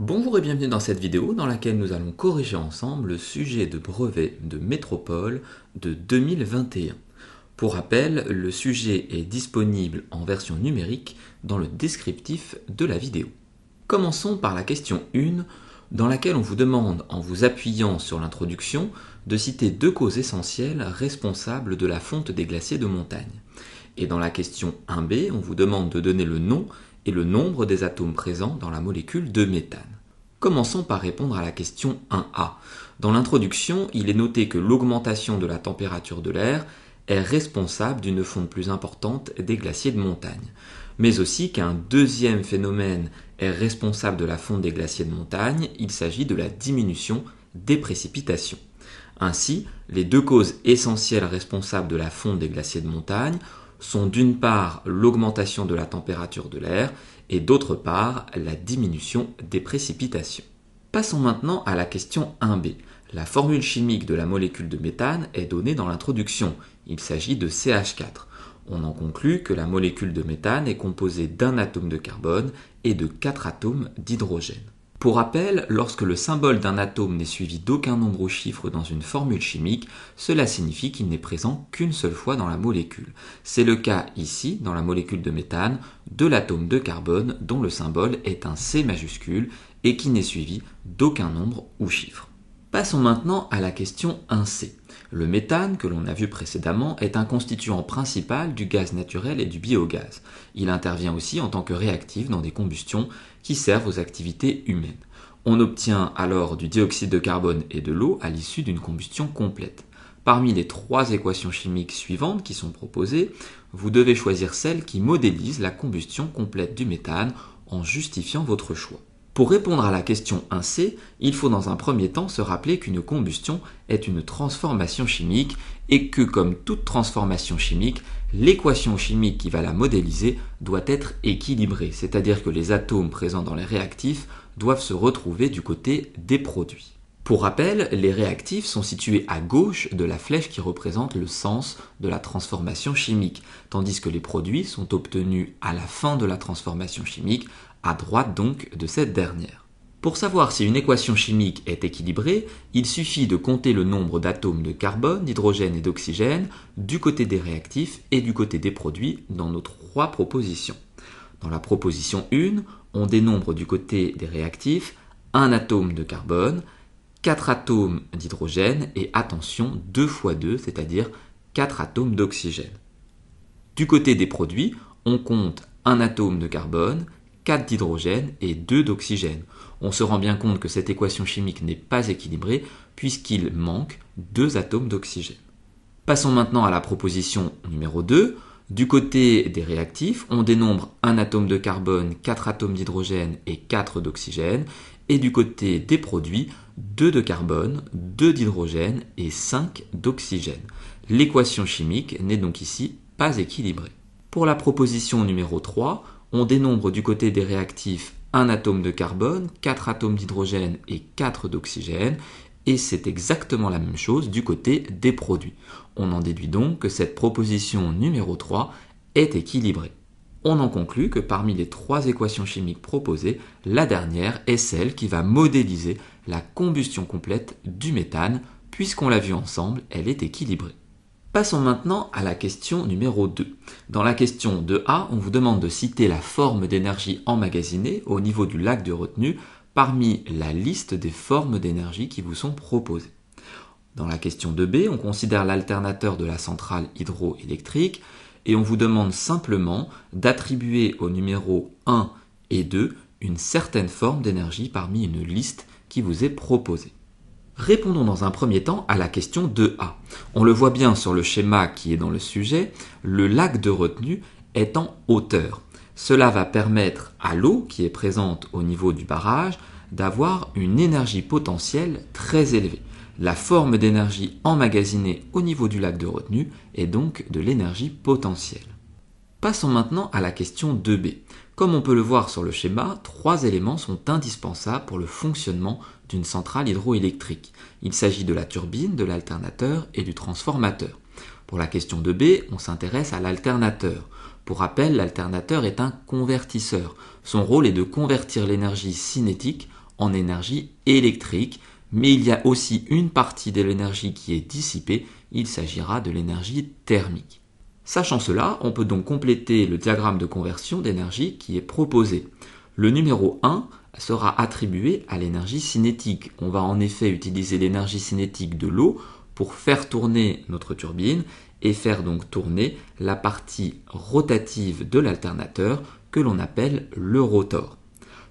Bonjour et bienvenue dans cette vidéo dans laquelle nous allons corriger ensemble le sujet de brevet de métropole de 2021. Pour rappel, le sujet est disponible en version numérique dans le descriptif de la vidéo. Commençons par la question 1 dans laquelle on vous demande, en vous appuyant sur l'introduction, de citer deux causes essentielles responsables de la fonte des glaciers de montagne. Et dans la question 1b, on vous demande de donner le nom et le nombre des atomes présents dans la molécule de méthane. Commençons par répondre à la question 1a. Dans l'introduction, il est noté que l'augmentation de la température de l'air est responsable d'une fonte plus importante des glaciers de montagne, mais aussi qu'un deuxième phénomène est responsable de la fonte des glaciers de montagne, il s'agit de la diminution des précipitations. Ainsi, les deux causes essentielles responsables de la fonte des glaciers de montagne sont d'une part l'augmentation de la température de l'air et d'autre part la diminution des précipitations. Passons maintenant à la question 1b. La formule chimique de la molécule de méthane est donnée dans l'introduction. Il s'agit de CH4. On en conclut que la molécule de méthane est composée d'un atome de carbone et de 4 atomes d'hydrogène. Pour rappel, lorsque le symbole d'un atome n'est suivi d'aucun nombre ou chiffre dans une formule chimique, cela signifie qu'il n'est présent qu'une seule fois dans la molécule. C'est le cas ici, dans la molécule de méthane, de l'atome de carbone dont le symbole est un C majuscule et qui n'est suivi d'aucun nombre ou chiffre. Passons maintenant à la question 1c. Le méthane, que l'on a vu précédemment, est un constituant principal du gaz naturel et du biogaz. Il intervient aussi en tant que réactif dans des combustions qui servent aux activités humaines. On obtient alors du dioxyde de carbone et de l'eau à l'issue d'une combustion complète. Parmi les trois équations chimiques suivantes qui sont proposées, vous devez choisir celle qui modélise la combustion complète du méthane en justifiant votre choix. Pour répondre à la question 1c, il faut dans un premier temps se rappeler qu'une combustion est une transformation chimique et que, comme toute transformation chimique, l'équation chimique qui va la modéliser doit être équilibrée, c'est-à-dire que les atomes présents dans les réactifs doivent se retrouver du côté des produits. Pour rappel, les réactifs sont situés à gauche de la flèche qui représente le sens de la transformation chimique, tandis que les produits sont obtenus à la fin de la transformation chimique, à droite donc de cette dernière. Pour savoir si une équation chimique est équilibrée, il suffit de compter le nombre d'atomes de carbone, d'hydrogène et d'oxygène du côté des réactifs et du côté des produits dans nos trois propositions. Dans la proposition 1, on dénombre du côté des réactifs un atome de carbone, 4 atomes d'hydrogène et attention 2 fois 2, c'est-à-dire 4 atomes d'oxygène. Du côté des produits, on compte un atome de carbone, 4 d'hydrogène et 2 d'oxygène. On se rend bien compte que cette équation chimique n'est pas équilibrée puisqu'il manque 2 atomes d'oxygène. Passons maintenant à la proposition numéro 2. Du côté des réactifs, on dénombre un atome de carbone, 4 atomes d'hydrogène et 4 d'oxygène. Et du côté des produits, 2 de carbone, 2 d'hydrogène et 5 d'oxygène. L'équation chimique n'est donc ici pas équilibrée. Pour la proposition numéro 3, on dénombre du côté des réactifs un atome de carbone, 4 atomes d'hydrogène et 4 d'oxygène, et c'est exactement la même chose du côté des produits. On en déduit donc que cette proposition numéro 3 est équilibrée. On en conclut que parmi les trois équations chimiques proposées, la dernière est celle qui va modéliser la combustion complète du méthane, puisqu'on l'a vu ensemble, elle est équilibrée. Passons maintenant à la question numéro 2. Dans la question 2a, on vous demande de citer la forme d'énergie emmagasinée au niveau du lac de retenue parmi la liste des formes d'énergie qui vous sont proposées. Dans la question 2b, on considère l'alternateur de la centrale hydroélectrique et on vous demande simplement d'attribuer aux numéros 1 et 2 une certaine forme d'énergie parmi une liste qui vous est proposée. Répondons dans un premier temps à la question 2a. On le voit bien sur le schéma qui est dans le sujet, le lac de retenue est en hauteur. Cela va permettre à l'eau qui est présente au niveau du barrage d'avoir une énergie potentielle très élevée. La forme d'énergie emmagasinée au niveau du lac de retenue est donc de l'énergie potentielle. Passons maintenant à la question 2b. Comme on peut le voir sur le schéma, 3 éléments sont indispensables pour le fonctionnement d'une centrale hydroélectrique. Il s'agit de la turbine, de l'alternateur et du transformateur. Pour la question 2b, on s'intéresse à l'alternateur. Pour rappel, l'alternateur est un convertisseur. Son rôle est de convertir l'énergie cinétique en énergie électrique, mais il y a aussi une partie de l'énergie qui est dissipée, il s'agira de l'énergie thermique. Sachant cela, on peut donc compléter le diagramme de conversion d'énergie qui est proposé. Le numéro 1 sera attribué à l'énergie cinétique. On va en effet utiliser l'énergie cinétique de l'eau pour faire tourner notre turbine et faire donc tourner la partie rotative de l'alternateur que l'on appelle le rotor.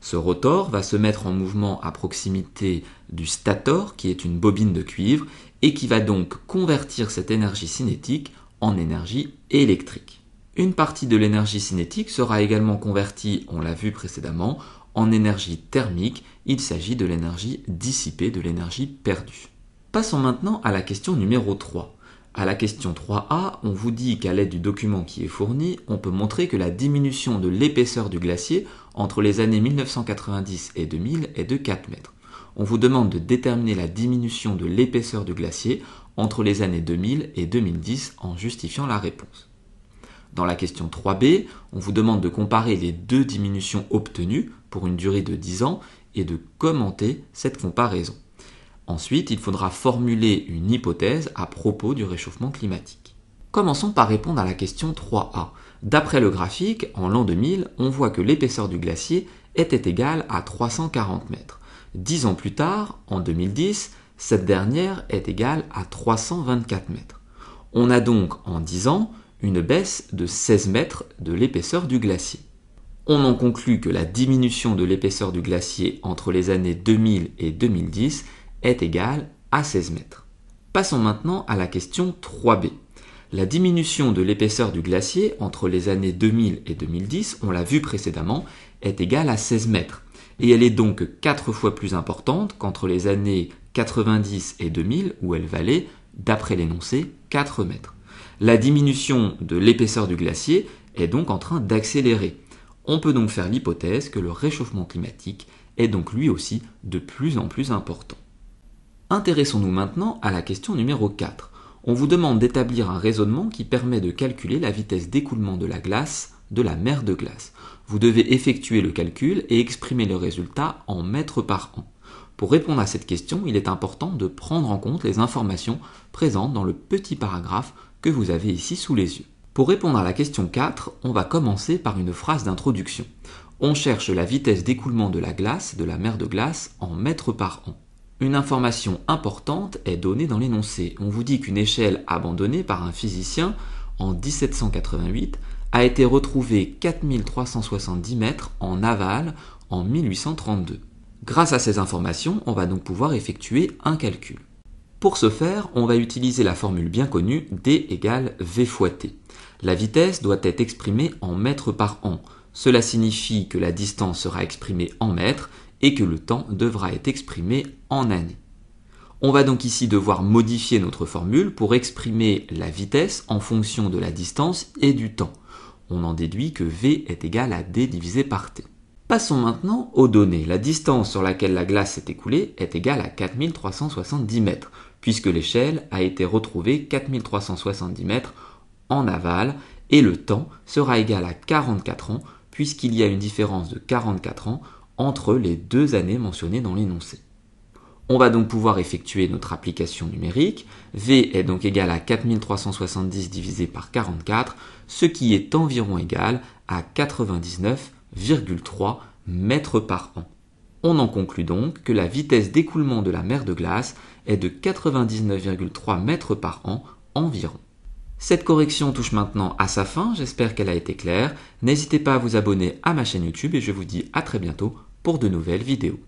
Ce rotor va se mettre en mouvement à proximité du stator, qui est une bobine de cuivre, et qui va donc convertir cette énergie cinétique en énergie électrique. Une partie de l'énergie cinétique sera également convertie, on l'a vu précédemment, en énergie thermique. Il s'agit de l'énergie dissipée, de l'énergie perdue. Passons maintenant à la question numéro 3. À la question 3a, on vous dit qu'à l'aide du document qui est fourni, on peut montrer que la diminution de l'épaisseur du glacier entre les années 1990 et 2000 est de 4 mètres. On vous demande de déterminer la diminution de l'épaisseur du glacier entre les années 2000 et 2010 en justifiant la réponse. Dans la question 3b, on vous demande de comparer les deux diminutions obtenues pour une durée de 10 ans et de commenter cette comparaison. Ensuite, il faudra formuler une hypothèse à propos du réchauffement climatique. Commençons par répondre à la question 3a. D'après le graphique, en l'an 2000, on voit que l'épaisseur du glacier était égale à 340 mètres. 10 ans plus tard, en 2010, cette dernière est égale à 324 mètres. On a donc, en 10 ans, une baisse de 16 mètres de l'épaisseur du glacier. On en conclut que la diminution de l'épaisseur du glacier entre les années 2000 et 2010 est égale à 16 mètres. Passons maintenant à la question 3b. La diminution de l'épaisseur du glacier entre les années 2000 et 2010, on l'a vu précédemment, est égale à 16 mètres. Et elle est donc 4 fois plus importante qu'entre les années 90 et 2000 où elle valait, d'après l'énoncé, 4 mètres. La diminution de l'épaisseur du glacier est donc en train d'accélérer. On peut donc faire l'hypothèse que le réchauffement climatique est donc lui aussi de plus en plus important. Intéressons-nous maintenant à la question numéro 4. On vous demande d'établir un raisonnement qui permet de calculer la vitesse d'écoulement de la glace de la mer de glace. Vous devez effectuer le calcul et exprimer le résultat en mètres par an. Pour répondre à cette question, il est important de prendre en compte les informations présentes dans le petit paragraphe que vous avez ici sous les yeux. Pour répondre à la question 4, on va commencer par une phrase d'introduction. On cherche la vitesse d'écoulement de la glace de la mer de glace en mètres par an. Une information importante est donnée dans l'énoncé. On vous dit qu'une échelle abandonnée par un physicien en 1788 a été retrouvée 4370 mètres en aval en 1832. Grâce à ces informations, on va donc pouvoir effectuer un calcul. Pour ce faire, on va utiliser la formule bien connue D égale V fois T. La vitesse doit être exprimée en mètres par an. Cela signifie que la distance sera exprimée en mètres et que le temps devra être exprimé en années. On va donc ici devoir modifier notre formule pour exprimer la vitesse en fonction de la distance et du temps. On en déduit que V est égal à D divisé par T. Passons maintenant aux données. La distance sur laquelle la glace s'est écoulée est égale à 4370 mètres, puisque l'échelle a été retrouvée 4370 mètres en aval, et le temps sera égal à 44 ans, puisqu'il y a une différence de 44 ans entre les deux années mentionnées dans l'énoncé. On va donc pouvoir effectuer notre application numérique. V est donc égal à 4370 divisé par 44, ce qui est environ égal à 99,3 mètres par an. On en conclut donc que la vitesse d'écoulement de la mer de glace est de 99,3 mètres par an environ. Cette correction touche maintenant à sa fin, j'espère qu'elle a été claire. N'hésitez pas à vous abonner à ma chaîne YouTube et je vous dis à très bientôt pour de nouvelles vidéos.